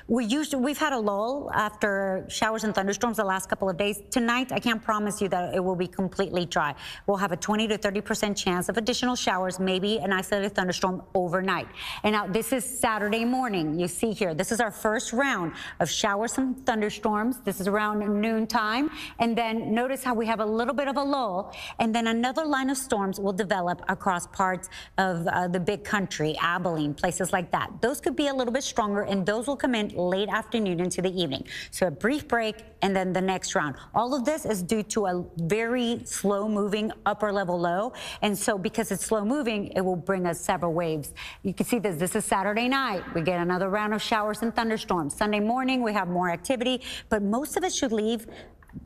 We've had a lull after showers and thunderstorms the last couple of days. Tonight, I can't promise you that it will be completely dry. We'll have a 20 to 30% chance of additional showers, maybe an isolated thunderstorm overnight. And now this is Saturday morning. You see here, this is our first round of showers and thunderstorms. This is around noon time. And then notice how we have a little bit of a lull, and then another line of storms will develop across parts of the big country, Abilene, places like that. Those could be a little bit stronger, and those will come in late afternoon into the evening. So a brief break and then the next round. All of this is due to a very slow moving upper level low. And so because it's slow moving, it will bring us several waves. You can see this. This is Saturday night. We get another round of showers and thunderstorms. Sunday morning, we have more activity, but most of it should leave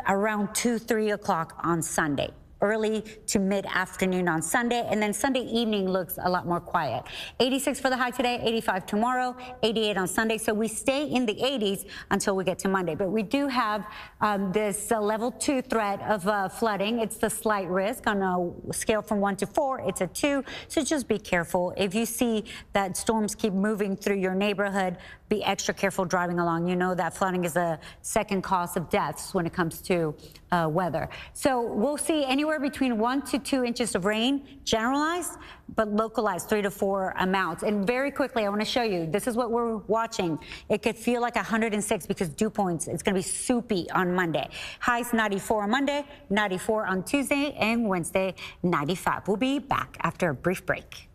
around 2, 3 o'clock on Sunday. Early to mid-afternoon on Sunday, and then Sunday evening looks a lot more quiet. 86 for the high today, 85 tomorrow, 88 on Sunday. So we stay in the 80s until we get to Monday. But we do have this level 2 threat of flooding. It's the slight risk on a scale from 1 to 4. It's a 2. So just be careful. If you see that storms keep moving through your neighborhood, be extra careful driving along. You know that flooding is a second cause of deaths when it comes to weather. So we'll see anywhere between 1 to 2 inches of rain, generalized, but localized 3 to 4 amounts. And very quickly, I want to show you, this is what we're watching. It could feel like 106 because dew points, it's going to be soupy on Monday. Highs 94 on Monday, 94 on Tuesday, and Wednesday, 95. We'll be back after a brief break.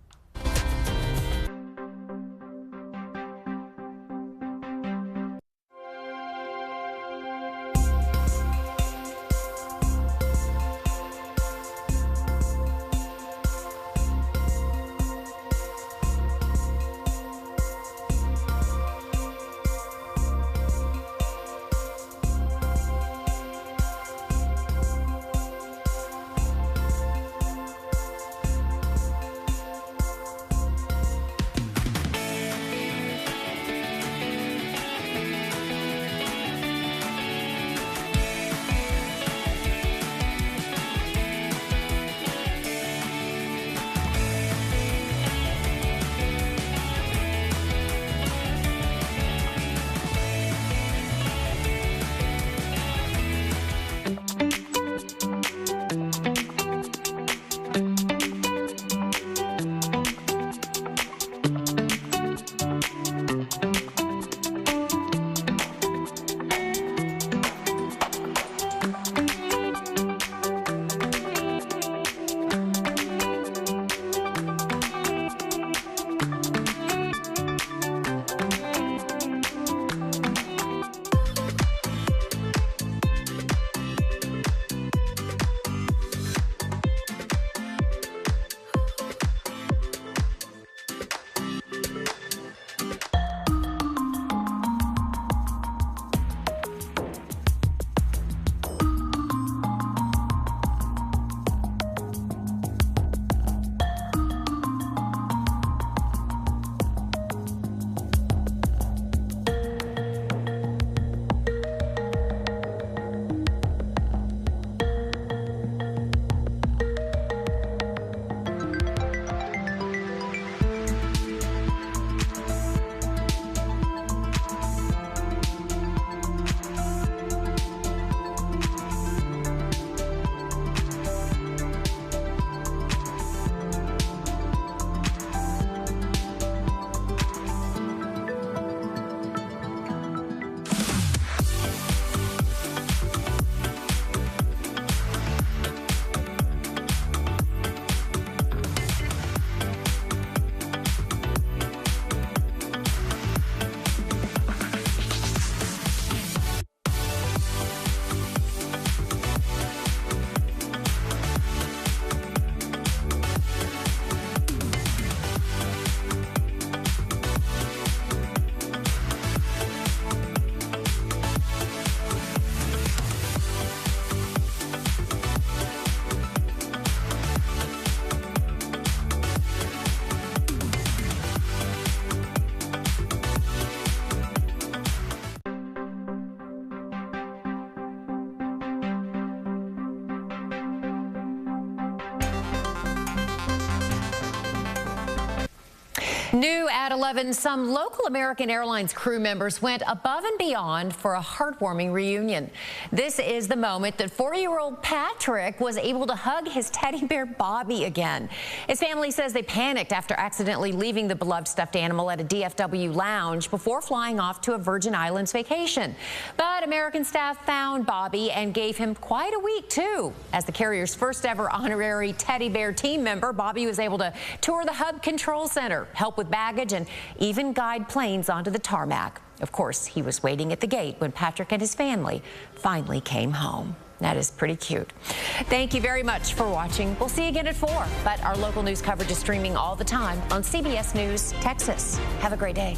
New at 11, some local American Airlines crew members went above and beyond for a heartwarming reunion. This is the moment that 40-year-old Patrick was able to hug his teddy bear Bobby again. His family says they panicked after accidentally leaving the beloved stuffed animal at a DFW lounge before flying off to a Virgin Islands vacation. But American staff found Bobby and gave him quite a week, too. As the carrier's first ever honorary teddy bear team member, Bobby was able to tour the hub control center, help with baggage, and even guide planes onto the tarmac. Of course, he was waiting at the gate when Patrick and his family finally came home. That is pretty cute. Thank you very much for watching. We'll see you again at 4. But our local news coverage is streaming all the time on CBS News Texas. Have a great day.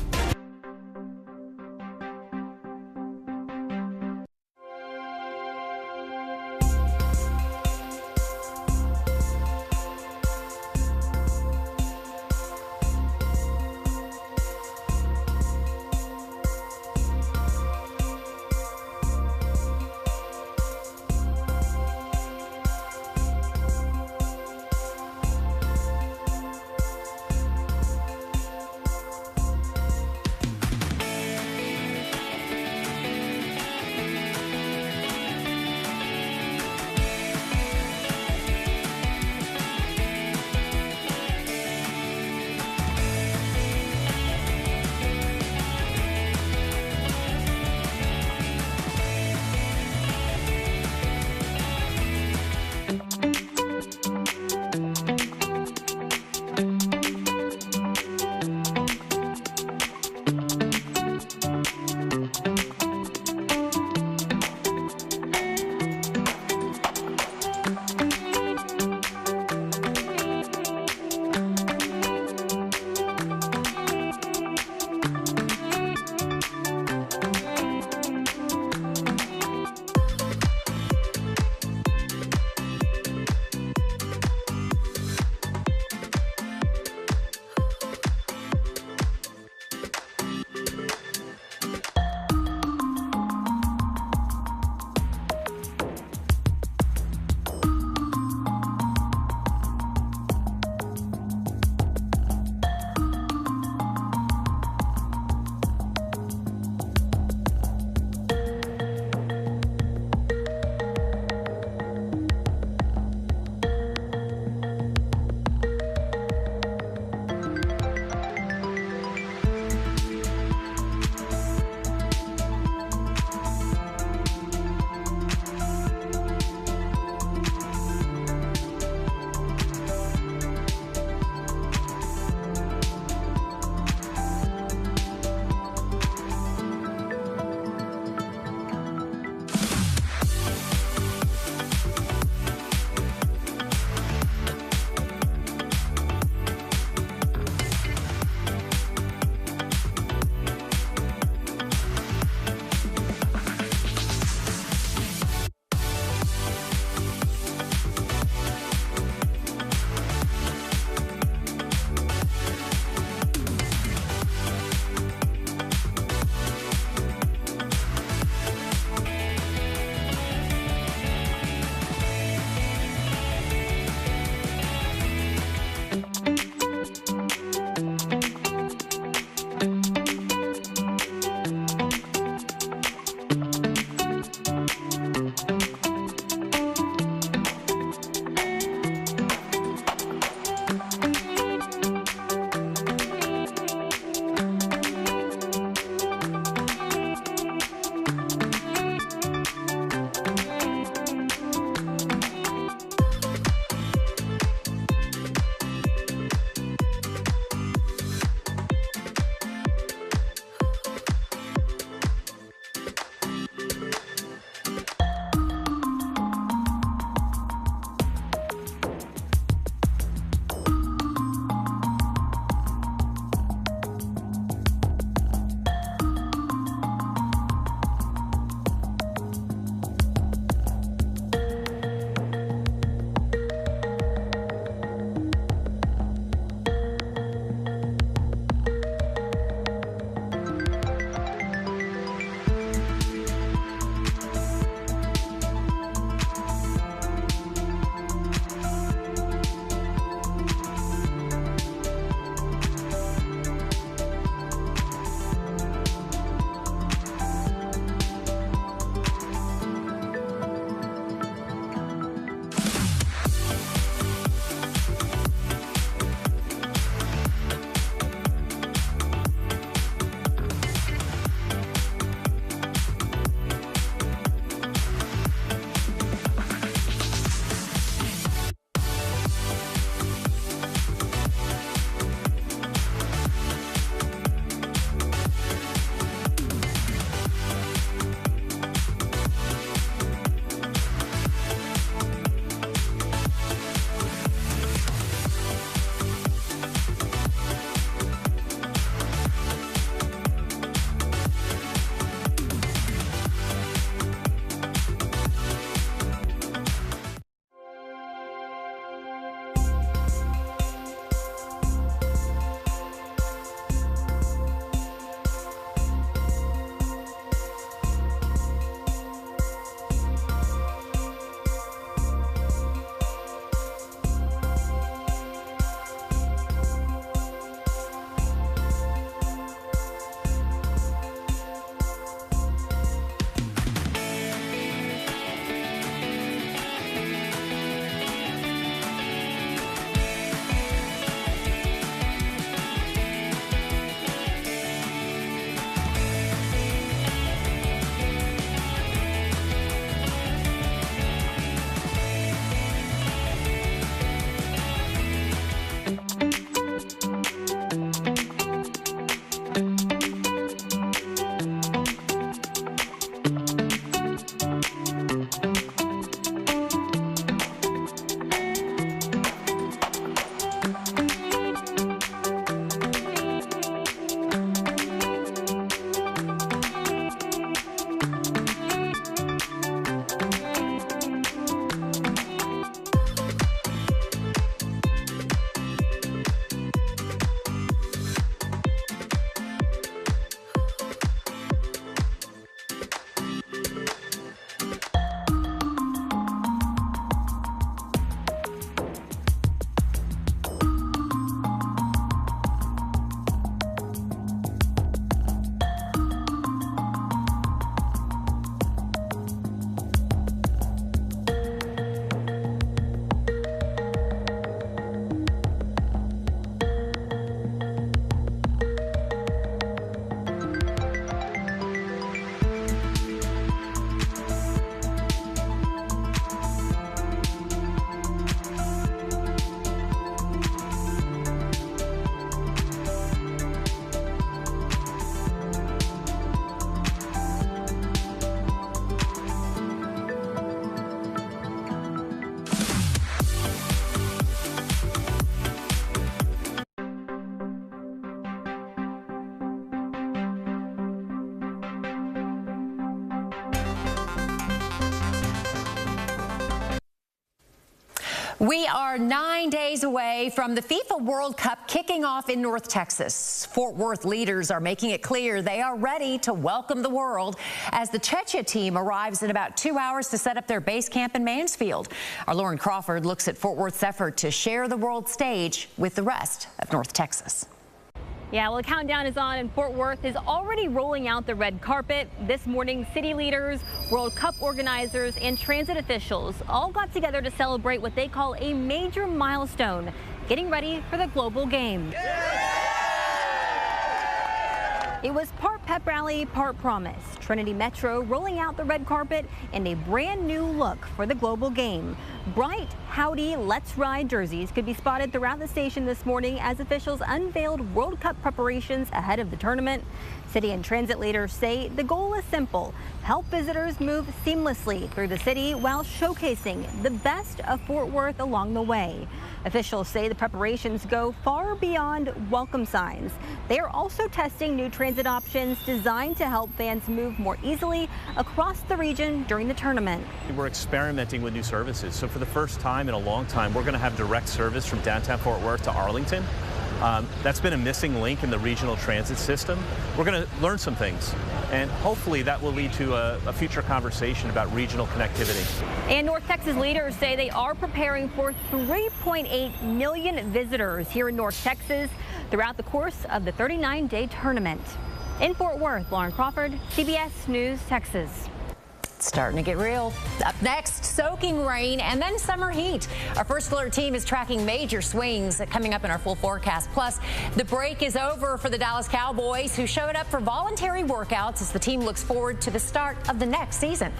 We are 9 days away from the FIFA World Cup kicking off in North Texas. Fort Worth leaders are making it clear they are ready to welcome the world as the Czechia team arrives in about 2 hours to set up their base camp in Mansfield. Our Lauren Crawford looks at Fort Worth's effort to share the world stage with the rest of North Texas. Yeah, well, the countdown is on, and Fort Worth is already rolling out the red carpet. This morning, city leaders, World Cup organizers, and transit officials all got together to celebrate what they call a major milestone, getting ready for the global game. It was part pep rally, part promise. Trinity Metro rolling out the red carpet and a brand new look for the global game. Bright, howdy, let's ride jerseys could be spotted throughout the station this morning as officials unveiled World Cup preparations ahead of the tournament. City and transit leaders say the goal is simple: help visitors move seamlessly through the city while showcasing the best of Fort Worth along the way. Officials say the preparations go far beyond welcome signs. They are also testing new transit options designed to help fans move more easily across the region during the tournament. We're experimenting with new services. So for the first time in a long time, we're going to have direct service from downtown Fort Worth to Arlington. That's been a missing link in the regional transit system. We're going to learn some things, and hopefully that will lead to a future conversation about regional connectivity. And North Texas leaders say they are preparing for 3.8 million visitors here in North Texas throughout the course of the 39-day tournament. In Fort Worth, Lauren Crawford, CBS News, Texas. It's starting to get real. Up next, soaking rain and then summer heat. Our First Alert team is tracking major swings coming up in our full forecast. Plus, the break is over for the Dallas Cowboys, who showed up for voluntary workouts as the team looks forward to the start of the next season.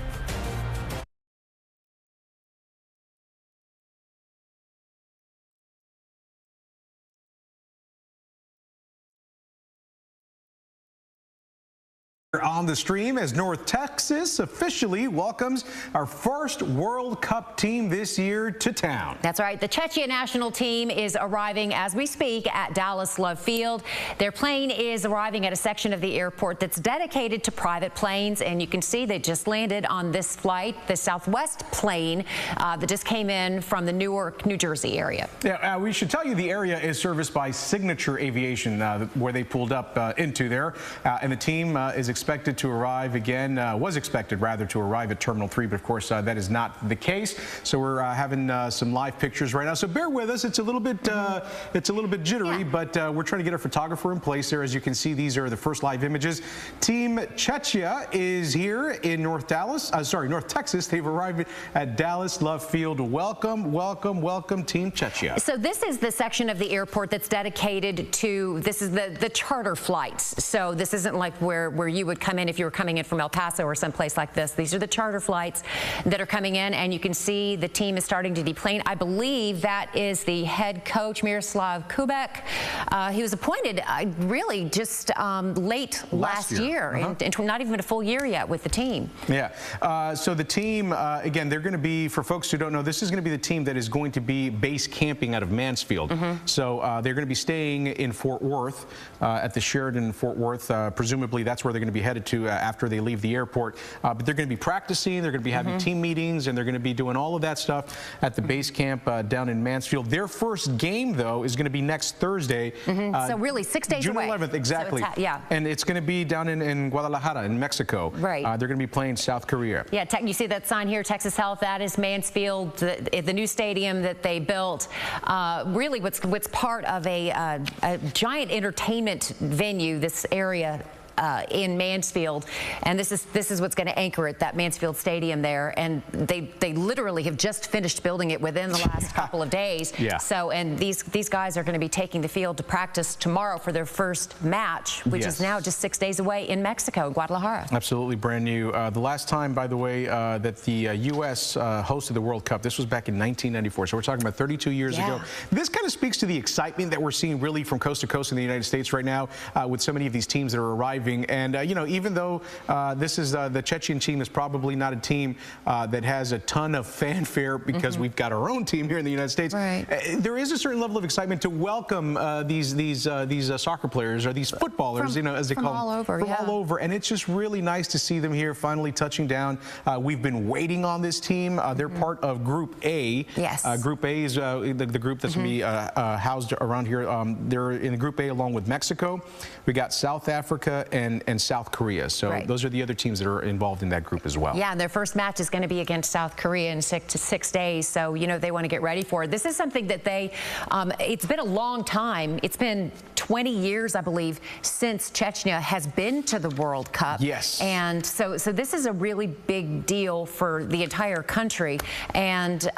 On the stream as North Texas officially welcomes our first World Cup team this year to town. That's right. The Czechia national team is arriving as we speak at Dallas Love Field. Their plane is arriving at a section of the airport that's dedicated to private planes, and you can see they just landed on this flight, the Southwest plane that just came in from the Newark, New Jersey area. Yeah, we should tell you the area is serviced by Signature Aviation, where they pulled up into there, and the team is expected to arrive again, was expected rather to arrive at Terminal 3, but of course that is not the case. So we're having some live pictures right now. So bear with us. It's a little bit jittery, but we're trying to get a photographer in place there. As you can see, these are the first live images. Team Czechia is here in North Texas. They've arrived at Dallas Love Field. Welcome, welcome, welcome, Team Czechia. So this is the section of the airport that's dedicated to, this is the charter flights. So this isn't like where you would come in if you were coming in from El Paso or someplace like this. These are the charter flights that are coming in, and you can see the team is starting to deplane. I believe that is the head coach, Miroslav Kubek. He was appointed really just late last year, and not even a full year yet with the team. Yeah. So the team, again, they're going to be, for folks who don't know, this is going to be the team that is going to be base camping out of Mansfield. So they're going to be staying in Fort Worth at the Sheraton in Fort Worth. Presumably that's where they're going to be headed to after they leave the airport. But they're going to be practicing, they're going to be having team meetings, and they're going to be doing all of that stuff at the base camp down in Mansfield. Their first game, though, is going to be next Thursday. So really 6 days June away. June 11th, exactly. So yeah. And it's going to be down in Guadalajara in Mexico. Right. They're going to be playing South Korea. Yeah, you see that sign here, Texas Health. That is Mansfield, the new stadium that they built. Really, what's part of a giant entertainment venue, this area in Mansfield, and this is what's going to anchor it, that Mansfield Stadium there, and they literally have just finished building it within the last couple of days. Yeah. So, and these guys are going to be taking the field to practice tomorrow for their first match, which is now just 6 days away in Mexico, Guadalajara. Absolutely brand new. The last time, by the way, that the U.S. hosted the World Cup, this was back in 1994. So we're talking about 32 years ago. This kind of speaks to the excitement that we're seeing really from coast to coast in the United States right now with so many of these teams that are arriving arriving. And, you know, even though this is the Czechian team is probably not a team that has a ton of fanfare because we've got our own team here in the United States, there is a certain level of excitement to welcome these soccer players or these footballers, you know, as they call them. All over. And it's just really nice to see them here finally touching down. We've been waiting on this team. They're part of Group A. Yes. Group A is the group that's going to be housed around here. They're in Group A along with Mexico. We got South Africa and South Korea. So those are the other teams that are involved in that group as well. Yeah, and their first match is going to be against South Korea in 6 days. So, you know, they want to get ready for it. This is something that they, it's been a long time. It's been 20 years, I believe, since Czechia has been to the World Cup. Yes. And so this is a really big deal for the entire country. And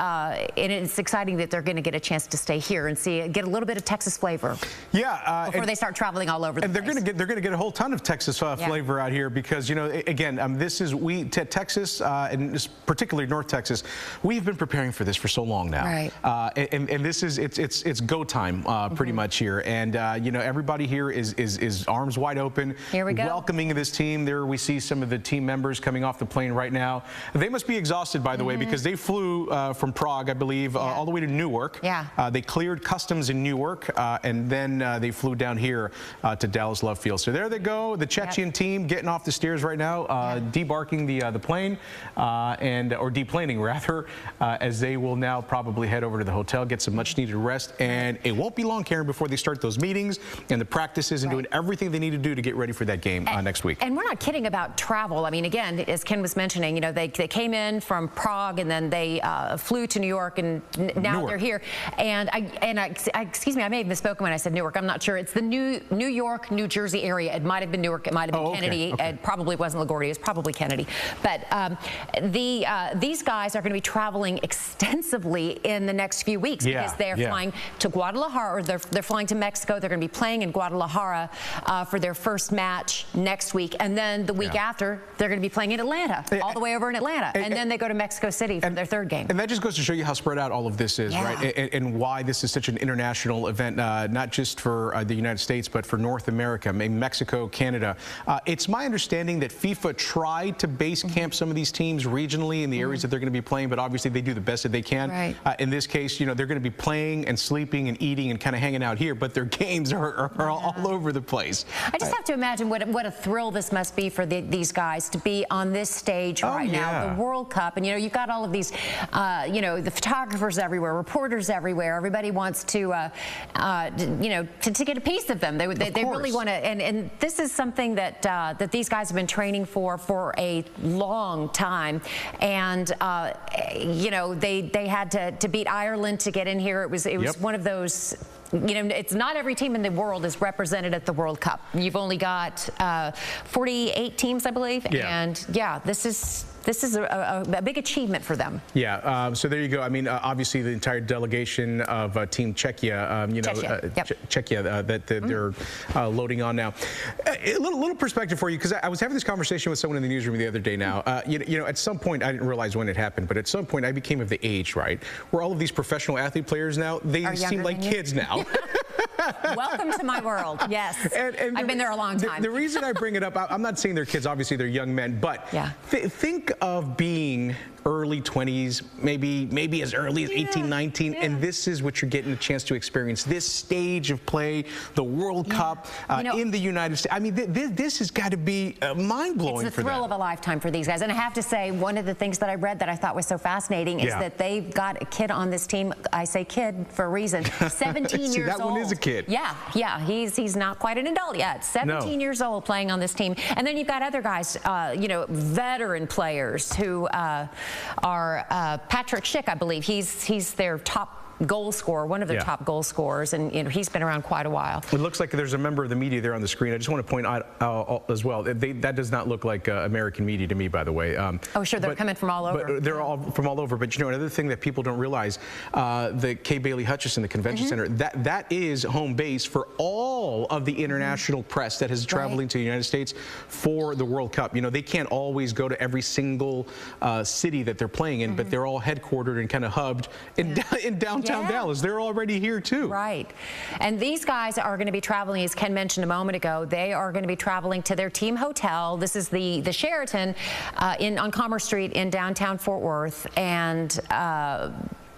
it's exciting that they're going to get a chance to stay here and get a little bit of Texas flavor. Yeah. Before they start traveling all over the place. And they're going to get a whole ton of Texas flavor out here because, you know, again, this is Texas and particularly North Texas. We've been preparing for this for so long now. Right. And this is it's go time pretty much here. And you know, everybody here is arms wide open. Here we go. Welcoming this team. There we see some of the team members coming off the plane right now. They must be exhausted, by the way, because they flew from Prague, I believe, all the way to Newark. Yeah. They cleared customs in Newark, and then they flew down here to Dallas Love Field. So there they go, the Czechian team getting off the stairs right now, debarking the plane, or deplaning rather, as they will now probably head over to the hotel, get some much-needed rest, and it won't be long, Karen, before they start those meetings and the practices and doing everything they need to do to get ready for that game next week. And we're not kidding about travel. I mean, again, as Ken was mentioning, you know, they came in from Prague and then they flew to New York, and now they're here. And excuse me, I may have misspoken when I said Newark. I'm not sure. It's the New York, New Jersey area. It might have been Newark. It might have been Kennedy. It probably wasn't LaGuardia. It was probably Kennedy. But these guys are going to be traveling extensively in the next few weeks because they're flying to Guadalajara, or they're flying to Mexico. They're going to be playing in Guadalajara for their first match next week, and then the week after they're going to be playing in Atlanta, all the way over in Atlanta, and then they go to Mexico City for their third game. And that just goes to show you how spread out all of this is, right? And why this is such an international event, not just for the United States, but for North America, Mexico, Canada. It's my understanding that FIFA tried to base camp some of these teams regionally in the areas that they're going to be playing, but obviously they do the best that they can. In this case, you know, they're going to be playing and sleeping and eating and kind of hanging out here, but their games are all over the place. I just have to imagine what a thrill this must be for these guys to be on this stage right now, the World Cup. And, you know, you've got all of these, you know, the photographers everywhere, reporters everywhere. Everybody wants to, you know, to get a piece of them. They really want to. And this is something that that these guys have been training for a long time. And, you know, they had to beat Ireland to get in here. It was one of those. You know, it's not every team in the world is represented at the World Cup. You've only got 48 teams, I believe, and this is a big achievement for them. So there you go. I mean, obviously the entire delegation of Team Czechia, you know, Czechia that they're loading on now. A little perspective for you, because I was having this conversation with someone in the newsroom the other day. Now, you know, at some point I didn't realize when it happened, but at some point I became of the age, right, where all of these professional athlete players now, they seem like kids now. Welcome to my world. Yes, and I've been there a long time. The reason I bring it up, I'm not saying they're kids. Obviously, they're young men. But think of being early 20s, maybe as early as 18, 19, and this is what you're getting a chance to experience. This stage of play, the World Cup in the United States. I mean, this has got to be mind-blowing for them. It's the thrill of a lifetime for these guys. And I have to say, one of the things that I read that I thought was so fascinating is that they've got a kid on this team. I say kid for a reason. 17 years old. That one is a kid. Yeah. He's not quite an adult yet. 17 years old playing on this team. And then you've got other guys, you know, veteran players who are Patrick Schick, I believe. He's their top goal scorer, one of their top goal scorers, and you know, he's been around quite a while. It looks like there's a member of the media there on the screen. I just want to point out as well, that does not look like American media to me, by the way. Oh, sure, they're coming from all over. But they're all from all over. But you know, another thing that people don't realize, the Kay Bailey Hutchison, the convention center, that is home base for all of the international press that is traveling to the United States for the World Cup. You know, they can't always go to every single city that they're playing in, but they're all headquartered and kind of hubbed in downtown downtown Dallas. They're already here too. Right. And these guys are going to be traveling, as Ken mentioned a moment ago, they are going to be traveling to their team hotel. This is the Sheraton on Commerce Street in downtown Fort Worth. And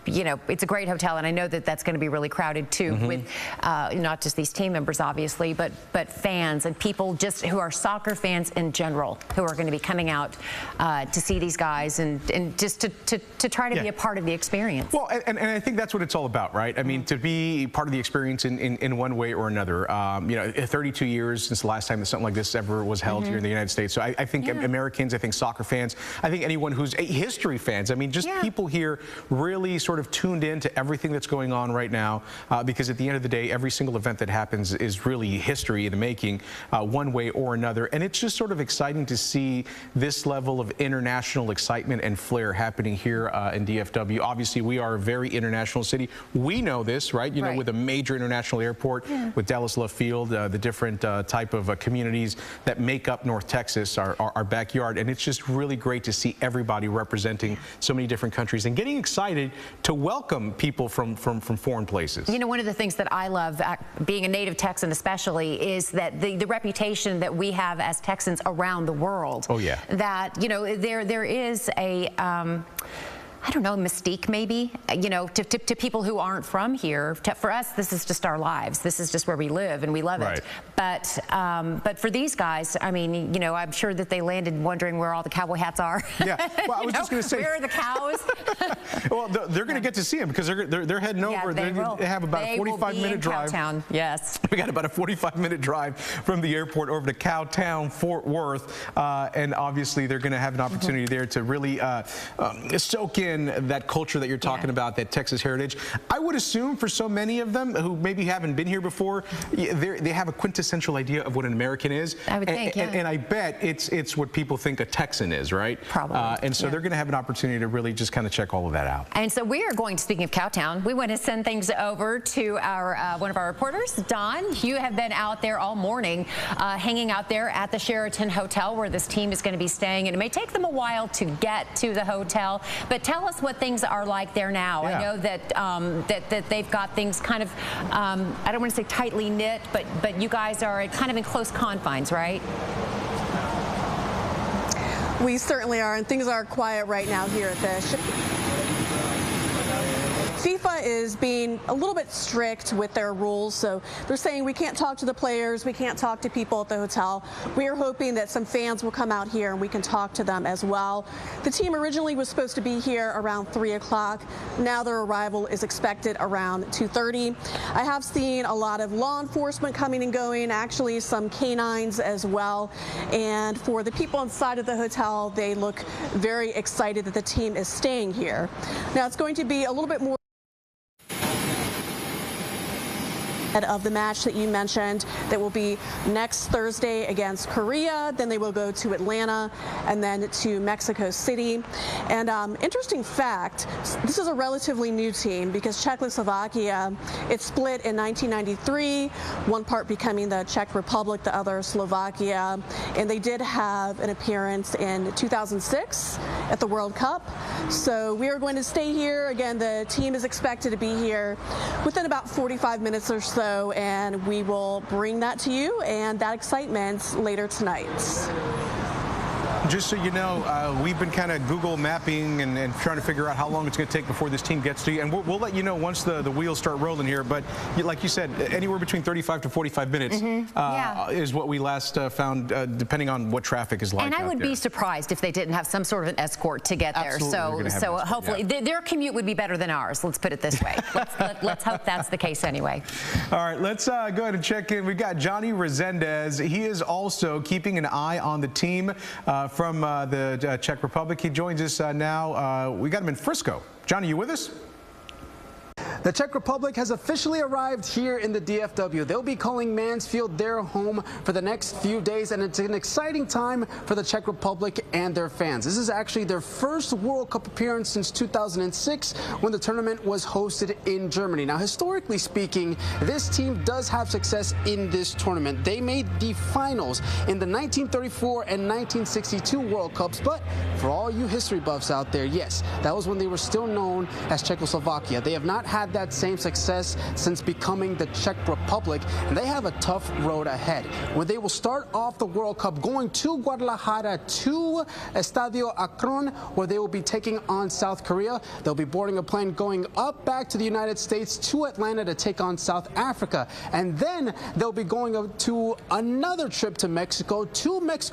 you know, it's a great hotel, and I know that that's going to be really crowded too, with not just these team members, obviously, but fans and people just who are soccer fans in general, who are going to be coming out to see these guys and just to try to be a part of the experience. Well, and I think that's what it's all about, right? I mean, to be part of the experience in one way or another. You know, 32 years since the last time that something like this ever was held here in the United States. So I think Americans, I think soccer fans, I think anyone who's history fans, I mean, just people here really sort of tuned in to everything that's going on right now, because at the end of the day, every single event that happens is really history in the making, one way or another. And it's just sort of exciting to see this level of international excitement and flair happening here in DFW. Obviously, we are a very international city. We know this, right? You know, with a major international airport, with Dallas Love Field, the different type of communities that make up North Texas, our backyard. And it's just really great to see everybody representing so many different countries and getting excited to welcome people from foreign places. You know, one of the things that I love, being a native Texan especially, is that the reputation that we have as Texans around the world. Oh, yeah. That, you know, there is a I don't know, mystique maybe, you know, to people who aren't from here. For us, this is just our lives. This is just where we live, and we love it. But for these guys, I mean, you know, I'm sure that they landed wondering where all the cowboy hats are. Yeah, well, I was just going to say, where are the cows? Well, they're going to get to see them because they're heading over. They have about a 45-minute drive. Cowtown. Yes. We got about a 45-minute drive from the airport over to Cowtown, Fort Worth, and obviously they're going to have an opportunity there to really soak in that culture that you're talking about, that Texas heritage. I would assume for so many of them who maybe haven't been here before, they have a quintessential idea of what an American is. I would think, and I bet it's what people think a Texan is, right? Probably. And so they're going to have an opportunity to really just kind of check all of that out. And so we are going to, speaking of Cowtown, we want to send things over to our one of our reporters, Don. You have been out there all morning, hanging out there at the Sheraton Hotel where this team is going to be staying, and it may take them a while to get to the hotel, but tell us what things are like there now. I know that that they've got things kind of, I don't want to say tightly knit, but you guys are kind of in close confines, right? We certainly are, and things are quiet right now here at the FIFA is being a little bit strict with their rules, so they're saying we can't talk to the players, we can't talk to people at the hotel. We are hoping that some fans will come out here and we can talk to them as well. The team originally was supposed to be here around 3 o'clock. Now their arrival is expected around 2:30. I have seen a lot of law enforcement coming and going, actually some canines as well. And for the people inside of the hotel, they look very excited that the team is staying here. Now it's going to be a little bit more of the match that you mentioned that will be next Thursday against Korea. Then they will go to Atlanta and then to Mexico City. And interesting fact, this is a relatively new team because Czechoslovakia, it split in 1993, one part becoming the Czech Republic, the other Slovakia. And they did have an appearance in 2006 at the World Cup. So we are going to stay here. Again, the team is expected to be here within about 45 minutes or so. And we will bring that to you and that excitement later tonight. Just so you know, we've been kind of Google mapping and trying to figure out how long it's going to take before this team gets to you. And we'll let you know once the wheels start rolling here. But like you said, anywhere between 35 to 45 minutes is what we last found, depending on what traffic is like. And I would be surprised if they didn't have some sort of an escort to get there. So hopefully their commute would be better than ours. Let's put it this way. Let's hope that's the case anyway. All right, let's go ahead and check in. We've got Johnny Resendez. He is also keeping an eye on the team from the Czech Republic. He joins us now. We got him in Frisco. Johnny, you with us? The Czech Republic has officially arrived here in the DFW. They'll be calling Mansfield their home for the next few days, and it's an exciting time for the Czech Republic and their fans. This is actually their first World Cup appearance since 2006 when the tournament was hosted in Germany. Now, historically speaking, this team does have success in this tournament. They made the finals in the 1934 and 1962 World Cups, but for all you history buffs out there, yes, that was when they were still known as Czechoslovakia. They have not had had that same success since becoming the Czech Republic, and they have a tough road ahead, where they will start off the World Cup going to Guadalajara to Estadio Akron, where they will be taking on South Korea. They'll be boarding a plane going up back to the United States to Atlanta to take on South Africa, and then they'll be going up to another trip to Mexico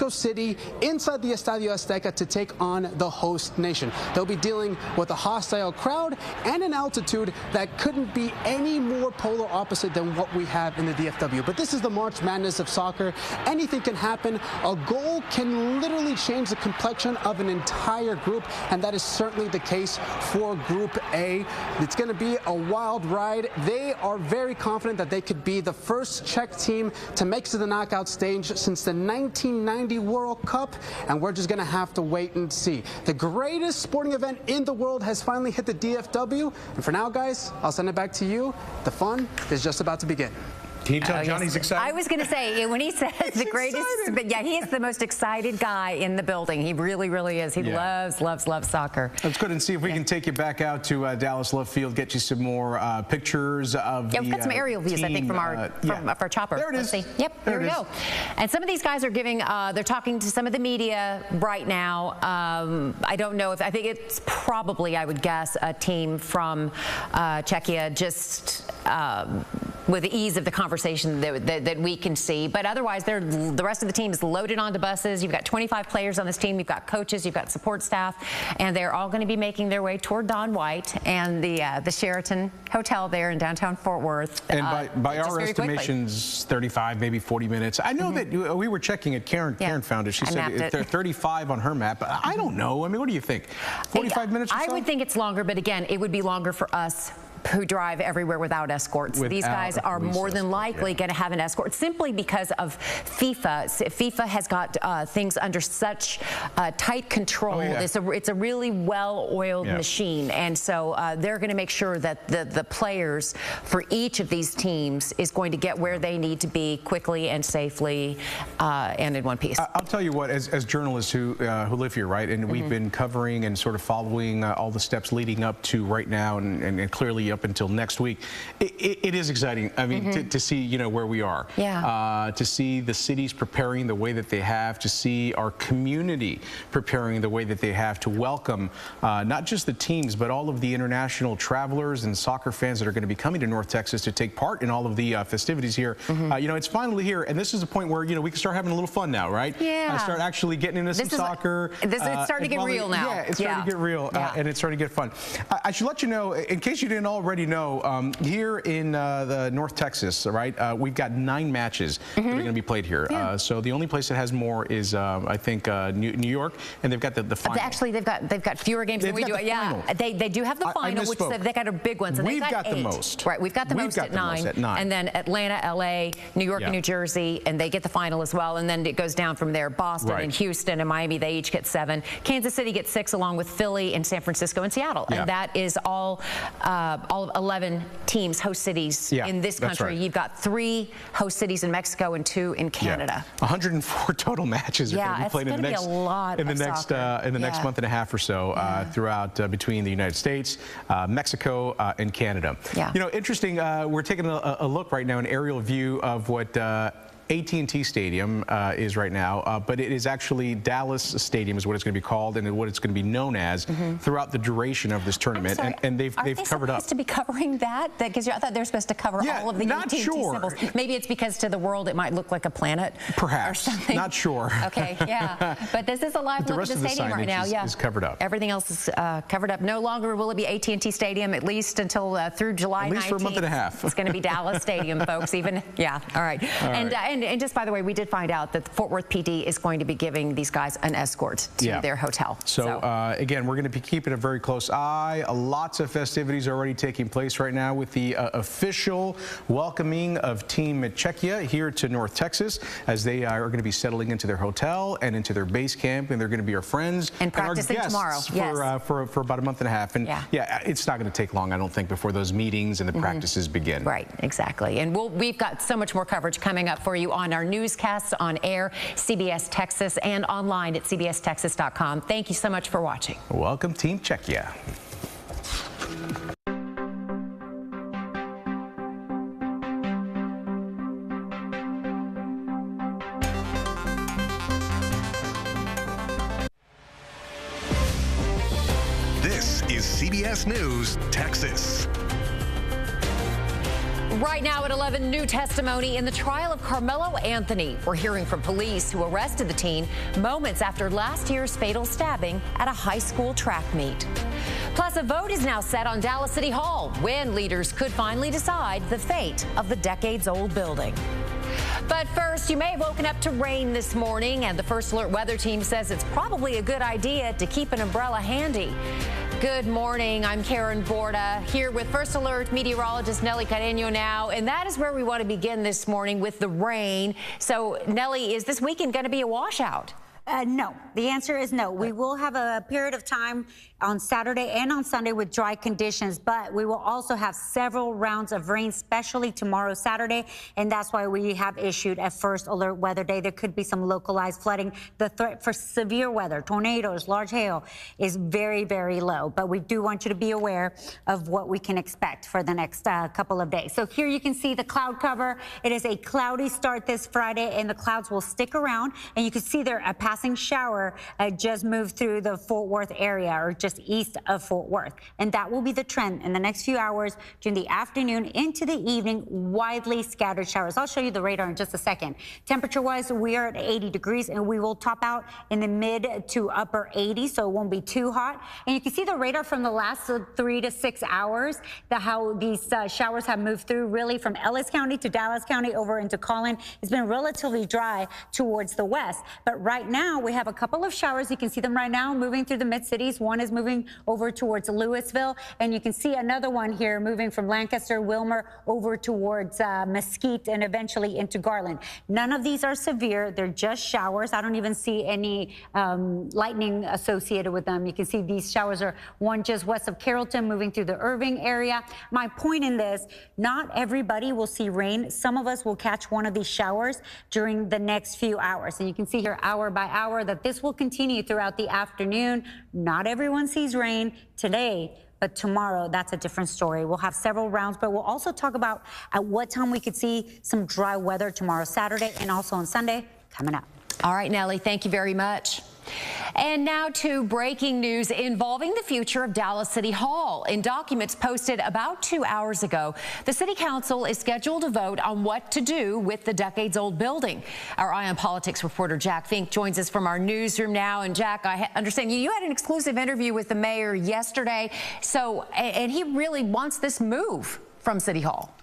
City inside the Estadio Azteca to take on the host nation. They'll be dealing with a hostile crowd and an altitude that couldn't be any more polar opposite than what we have in the DFW. But this is the March Madness of soccer. Anything can happen. A goal can literally change the complexion of an entire group, and that is certainly the case for Group A. It's going to be a wild ride. They are very confident that they could be the first Czech team to make it to the knockout stage since the 1990 World Cup, and we're just going to have to wait and see. The greatest sporting event in the world has finally hit the DFW, and for now, guys, I'll send it back to you. The fun is just about to begin. Can you tell Johnny's excited? I was going to say, when he says the greatest, but yeah, he is the most excited guy in the building. He really, really is. He loves soccer. Let's go ahead and see if we can take you back out to Dallas Love Field, get you some more pictures of we've got some aerial views, I think, from our chopper. There it is. Let's see. Yep, here we go. And some of these guys are giving, they're talking to some of the media right now. I don't know if, I think it's probably, I would guess, a team from Czechia, just with the ease of the conversation that we can see. But otherwise, the rest of the team is loaded onto buses. You've got 25 players on this team. You've got coaches. You've got support staff. And they're all going to be making their way toward Don White and the Sheraton Hotel there in downtown Fort Worth. And by our estimations, 35, maybe 40 minutes. I know that we were checking it. Karen found it. She said they're 35 on her map. But I don't know. I mean, what do you think? 45 minutes or so? I would think it's longer, but again, it would be longer for us who drive everywhere without escorts. These guys are more than likely going to have an escort simply because of FIFA. FIFA has got things under such tight control. It's a really well-oiled machine, and so they're going to make sure that the players for each of these teams is going to get where they need to be quickly and safely and in one piece. I'll tell you what, as journalists who live here, right, and we've been covering and sort of following all the steps leading up to right now and clearly up until next week, it is exciting. I mean, to see, where we are. To see the cities preparing the way that they have, to see our community preparing the way that they have to welcome not just the teams, but all of the international travelers and soccer fans that are going to be coming to North Texas to take part in all of the festivities here. It's finally here, and this is a point where, we can start having a little fun now, right? Start actually getting into some soccer. It's starting to get real now. Yeah, it's starting to get real, and it's starting to get fun. I should let you know, in case you didn't already know, here in the North Texas, right, we've got 9 matches that are going to be played here. So the only place that has more is, I think, New York, and they've got the final. Actually, they've got fewer games than we do. They do have the final, which they got our big ones, and we've got the 8. most. Right, we've got the most at 9, and then Atlanta, LA, New York, and New Jersey, and they get the final as well. And then it goes down from there. Boston and Houston and Miami, they each get 7. Kansas City gets 6, along with Philly and San Francisco and Seattle. And that is all of 11 teams, host cities in this country. You've got 3 host cities in Mexico and 2 in Canada. 104 total matches are going to be played in the next month and a half or so throughout between the United States, Mexico, and Canada. Interesting. We're taking a look right now, an aerial view of what AT&T Stadium is right now, but it is actually Dallas Stadium is what it's going to be called and what it's going to be known as throughout the duration of this tournament. And they've covered up. Supposed to be covering that? Because I thought they're supposed to cover all of the AT&T symbols. Maybe it's because to the world it might look like a planet. Perhaps. Or something. Not sure. Okay, But this is a live look at the stadium right now. Is covered up. Everything else is covered up. No longer will it be AT&T Stadium, at least until through July 19th. At least for a month and a half. It's going to be Dallas Stadium, folks. All right. And just by the way, we did find out that the Fort Worth PD is going to be giving these guys an escort to their hotel. So again, we're going to be keeping a very close eye. Lots of festivities already taking place right now with the official welcoming of Team Czechia here to North Texas, as they are going to be settling into their hotel and into their base camp, and they're going to be our friends and practicing tomorrow. For about a month and a half. And it's not going to take long, I don't think, before those meetings and the practices begin. Right, exactly. And we've got so much more coverage coming up for you on our newscasts on air, CBS Texas, and online at cbstexas.com. Thank you so much for watching. Welcome, Team Czechia. CBS News, Texas. Right now at 11, new testimony in the trial of Carmelo Anthony. We're hearing from police who arrested the teen moments after last year's fatal stabbing at a high school track meet. Plus, a vote is now set on Dallas City Hall when leaders could finally decide the fate of the decades-old building. But first, you may have woken up to rain this morning, and the First Alert weather team says it's probably a good idea to keep an umbrella handy. Good morning. I'm Karen Borda here with First Alert meteorologist Nelly Carreño now, and that is where we want to begin this morning with the rain. So, Nelly, is this weekend going to be a washout? No. The answer is no. We will have a period of time on Saturday and on Sunday with dry conditions, but we will also have several rounds of rain, especially tomorrow, Saturday, and that's why we have issued a First Alert weather day. There could be some localized flooding. The threat for severe weather, tornadoes, large hail, is very, very low, but we do want you to be aware of what we can expect for the next couple of days. So here you can see the cloud cover. It is a cloudy start this Friday, and the clouds will stick around, and you can see there a passing shower just moved through the Fort Worth area, or just east of Fort Worth. And that will be the trend in the next few hours during the afternoon into the evening, widely scattered showers. I'll show you the radar in just a second. Temperature-wise, we are at 80 degrees, and we will top out in the mid to upper 80s, so it won't be too hot. And you can see the radar from the last 3 to 6 hours, how these showers have moved through, really from Ellis County to Dallas County over into Collin. It's been relatively dry towards the west. But right now, we have a couple of showers. You can see them right now moving through the mid-cities. One is moving over towards Louisville, and you can see another one here moving from Lancaster, Wilmer, over towards Mesquite, and eventually into Garland. None of these are severe. They're just showers. I don't even see any lightning associated with them. You can see these showers are one just west of Carrollton, moving through the Irving area. My point in this, not everybody will see rain. Some of us will catch one of these showers during the next few hours. And you can see here hour by hour that this will continue throughout the afternoon. Not everyone sees rain today, but tomorrow, that's a different story. We'll have several rounds, but we'll also talk about at what time we could see some dry weather tomorrow, Saturday, and also on Sunday coming up. All right, Nelly, thank you very much. And now to breaking news involving the future of Dallas City Hall. In documents posted about 2 hours ago, the City Council is scheduled to vote on what to do with the decades-old building. Our Eye on Politics reporter Jack Fink joins us from our newsroom now. And Jack, I understand you had an exclusive interview with the mayor yesterday. And he really wants this move from City Hall.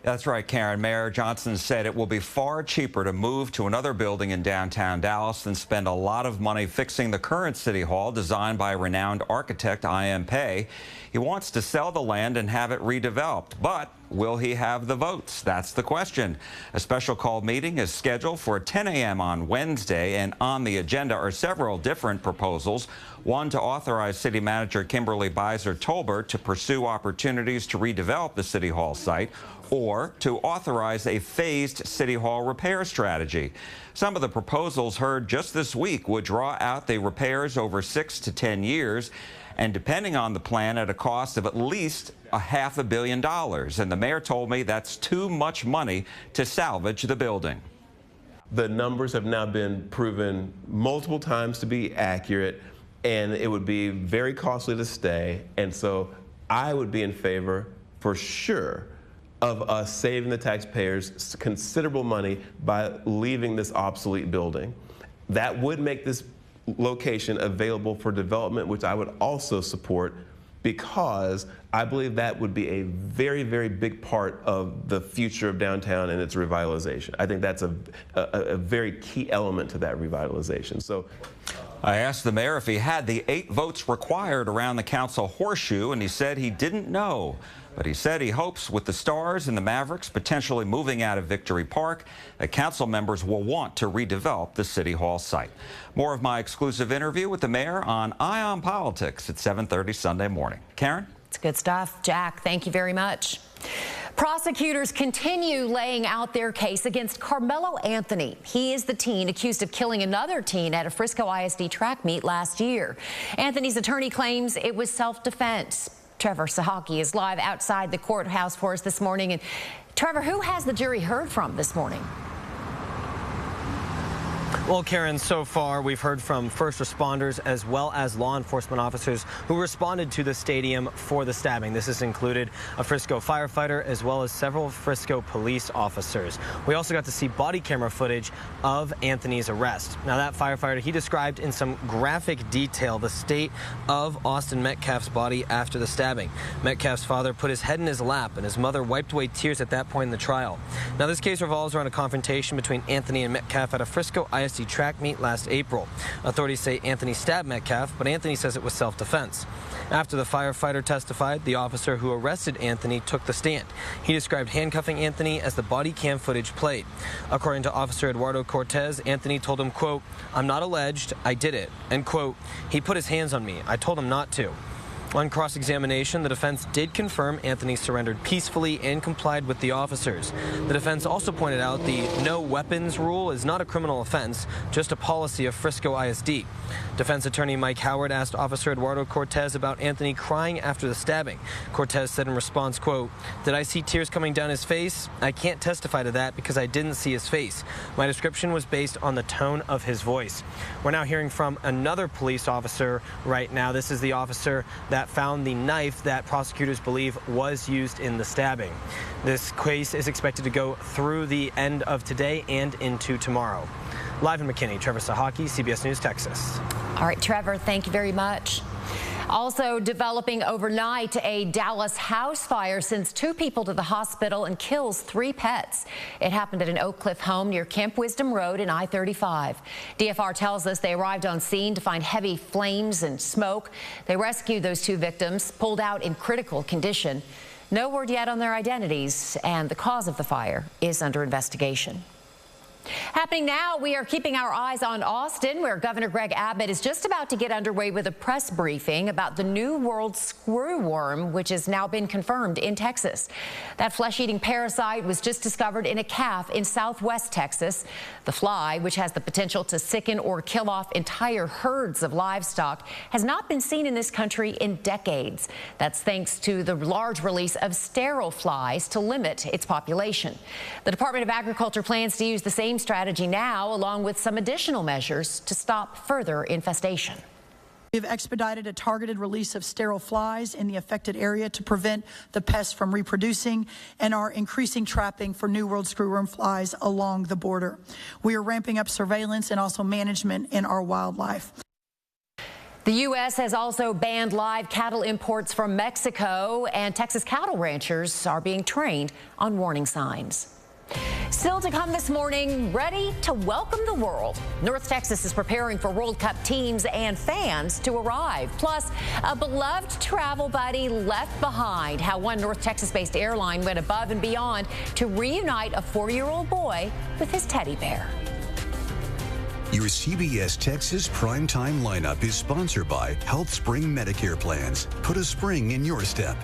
That's right, Karen. Mayor Johnson said it will be far cheaper to move to another building in downtown Dallas than spend a lot of money fixing the current City Hall designed by renowned architect I.M. Pei. He wants to sell the land and have it redeveloped, but will he have the votes? That's the question. A special call meeting is scheduled for 10 a.m. on Wednesday, and on the agenda are several different proposals. One, to authorize City Manager Kimberly Beiser-Tolbert to pursue opportunities to redevelop the City Hall site, or to authorize a phased City Hall repair strategy. Some of the proposals heard just this week would draw out the repairs over 6 to 10 years, and depending on the plan, at a cost of at least $500 million. And the mayor told me that's too much money to salvage the building. The numbers have now been proven multiple times to be accurate, and it would be very costly to stay. And so I would be in favor, for sure, of us saving the taxpayers considerable money by leaving this obsolete building. That would make this location available for development, which I would also support, because I believe that would be a very, very big part of the future of downtown and its revitalization. I think that's a very key element to that revitalization. So I asked the mayor if he had the 8 votes required around the council horseshoe, and he said he didn't know. But he said he hopes with the Stars and the Mavericks potentially moving out of Victory Park, that council members will want to redevelop the City Hall site. More of my exclusive interview with the mayor on Eye on Politics at 7:30 Sunday morning. Karen? It's good stuff. Jack, thank you very much. Prosecutors continue laying out their case against Carmelo Anthony. He is the teen accused of killing another teen at a Frisco ISD track meet last year. Anthony's attorney claims it was self-defense. Trevor Sahaki is live outside the courthouse for us this morning. And Trevor, who has the jury heard from this morning? Well, Karen, so far we've heard from first responders as well as law enforcement officers who responded to the stadium for the stabbing. This has included a Frisco firefighter as well as several Frisco police officers. We also got to see body camera footage of Anthony's arrest. Now, that firefighter, he described in some graphic detail the state of Austin Metcalf's body after the stabbing. Metcalf's father put his head in his lap, and his mother wiped away tears at that point in the trial. Now, this case revolves around a confrontation between Anthony and Metcalf at a Frisco ISD track meet last April. Authorities say Anthony stabbed Metcalf, but Anthony says it was self-defense. After the firefighter testified, the officer who arrested Anthony took the stand. He described handcuffing Anthony as the body cam footage played. According to Officer Eduardo Cortez, Anthony told him, quote, "I'm not alleged, I did it," and quote, "He put his hands on me. I told him not to." On cross-examination, the defense did confirm Anthony surrendered peacefully and complied with the officers. The defense also pointed out the no weapons rule is not a criminal offense, just a policy of Frisco ISD. Defense attorney Mike Howard asked Officer Eduardo Cortez about Anthony crying after the stabbing. Cortez said in response, quote, "Did I see tears coming down his face? I can't testify to that because I didn't see his face. My description was based on the tone of his voice." We're now hearing from another police officer right now. This is the officer that found the knife that prosecutors believe was used in the stabbing. This case is expected to go through the end of today and into tomorrow. Live in McKinney, Trevor Sahaki, CBS News, Texas. All right, Trevor, thank you very much. Also developing overnight, a Dallas house fire sends 2 people to the hospital and kills 3 pets. It happened at an Oak Cliff home near Camp Wisdom Road and I-35. DFR tells us they arrived on scene to find heavy flames and smoke. They rescued those 2 victims, pulled out in critical condition. No word yet on their identities, and the cause of the fire is under investigation. Happening now, we are keeping our eyes on Austin, where Governor Greg Abbott is just about to get underway with a press briefing about the new world screwworm, which has now been confirmed in Texas. That flesh-eating parasite was just discovered in a calf in southwest Texas. The fly, which has the potential to sicken or kill off entire herds of livestock, has not been seen in this country in decades. That's thanks to the large release of sterile flies to limit its population. The Department of Agriculture plans to use the same strategy now, along with some additional measures to stop further infestation. We've expedited a targeted release of sterile flies in the affected area to prevent the pests from reproducing, and are increasing trapping for New World screwworm flies along the border. We are ramping up surveillance and also management in our wildlife. The U.S. has also banned live cattle imports from Mexico, and Texas cattle ranchers are being trained on warning signs. Still to come this morning, ready to welcome the world. North Texas is preparing for World Cup teams and fans to arrive. Plus, a beloved travel buddy left behind. How one North Texas-based airline went above and beyond to reunite a 4-year-old boy with his teddy bear. Your CBS Texas primetime lineup is sponsored by Health Spring Medicare Plans. Put a spring in your step.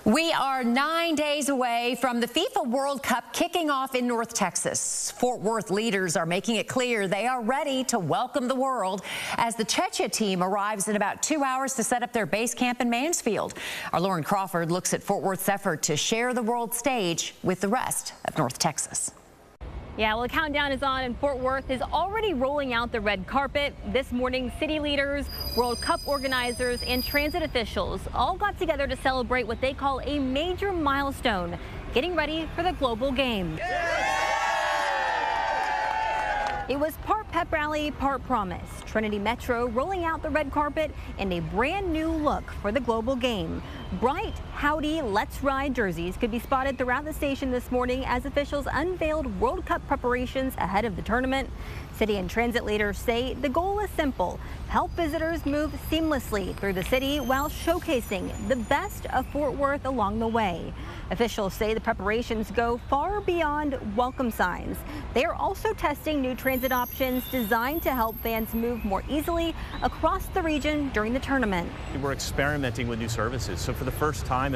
We are 9 days away from the FIFA World Cup kicking off in North Texas. Fort Worth leaders are making it clear they are ready to welcome the world as the Czechia team arrives in about 2 hours to set up their base camp in Mansfield. Our Lauren Crawford looks at Fort Worth's effort to share the world stage with the rest of North Texas. Yeah, well, the countdown is on, and Fort Worth is already rolling out the red carpet. This morning, city leaders, World Cup organizers, and transit officials all got together to celebrate what they call a major milestone, getting ready for the global game. It was part pep rally, part promise. Trinity Metro rolling out the red carpet and a brand new look for the global game. Bright, howdy, let's ride jerseys could be spotted throughout the station this morning as officials unveiled World Cup preparations ahead of the tournament. City and transit leaders say the goal is simple: help visitors move seamlessly through the city while showcasing the best of Fort Worth along the way. Officials say the preparations go far beyond welcome signs. They are also testing new transit options designed to help fans move more easily across the region during the tournament. We're experimenting with new services. So for the first time in